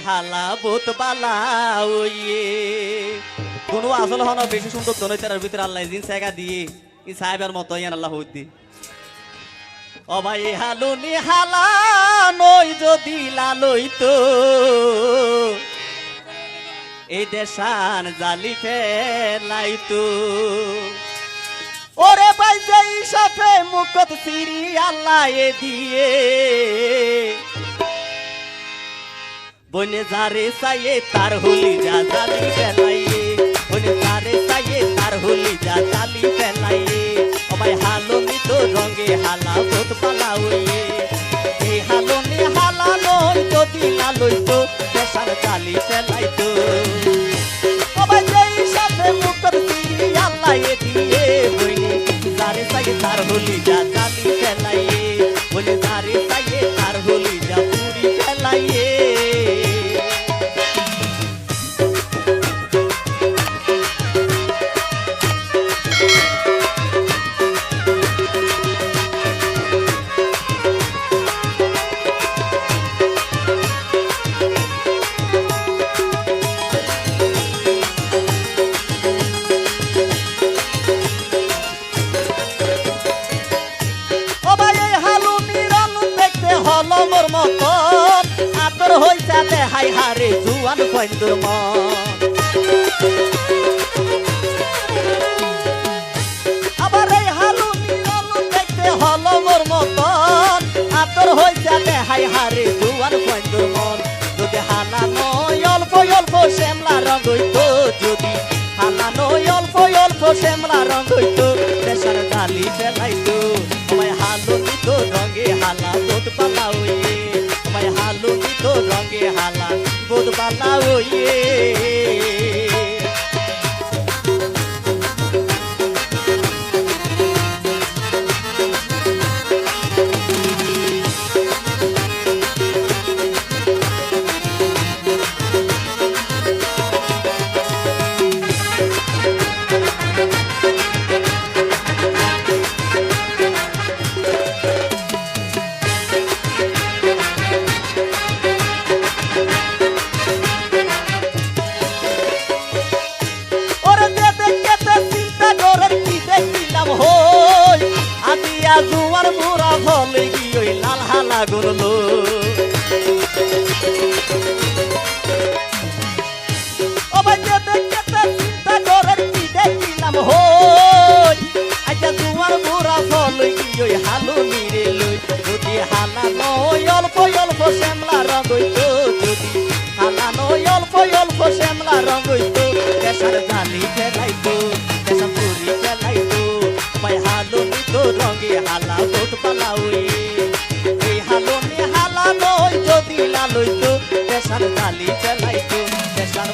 হালা বোত বালা ওয়ে কোনো আসল হন বেশি সুন্দর তো নয় তার ভিতরে আল্লাহ জিন জায়গা দিয়ে ই সাহেবের মতো ইয়ান আল্লাহ হইতি ও ভাই হালু নি হালা নই যদি লালই তো এই দেশান জালি ফেলাইতো ওরে ভাই যেই সাথে মুকত সিরি আল্লাহ এ দিয়ে বনে যারে চাইয়ে তার হলি যা জালি ফেলাইয়ে বনে যারে চাইয়ে তার হলি যা জালি ফেলাইয়ে ও ভাই হালনি তো রঙে হালা বোত পালা হইয়ে এই হালনি হালা নই যদি লালই তো দেশান জালি ফেলাইতো ও ভাই যেই সাথে মুকত সিরি আল্লাহ এ দিয়ে বনে যারে চাইয়ে তার হলি যা জালি ফেলাইয়ে বনে যারে চাইয়ে তার হলি যা পুরি ফেলাইয়ে মোর মতন আদর হইতা দেহাই হারে জুয়ান কইন্দুর মন আবার এই হালু নিরল দেখতে হলো মোর মতন আদর হইতা দেহাই হারে জুয়ান কইন্দুর মন যদি হালা নয় অল্প অল্প শ্যামলা রঙ হইতো যদি হালা নয় অল্প অল্প শ্যামলা রঙ হইতো দেশার জালি ফেলাইতো আমায় হালু নিতো রঙে হালা বোধ পালা হইয়ে আমায় হালু নিতো রঙে হালা বোধ পালা হইয়ে জুয়ার বুড়া ফলে গিয়ে লাল হালা গরলো ও ভাই যেতে যেতে চিন্তা করার কি দেখিলাম হই আচ্ছা জুয়ার বুড়া ফলে গিয়ে হালু নিরে লই যদি হালা নয় অল্প অল্প শ্যামলা রঙ হইতো যদি হালা নয় অল্প অল্প শ্যামলা রঙ হইতো দেশার জালি ফেলাইতো দেশা পুরি ফেলাইতো ভাই হালু নিতো রঙে হালা বোধ পালা হইয়ে এই হালনি হালা নয় যদি লালইতো দেশার জালি ফেলাইতো দেশার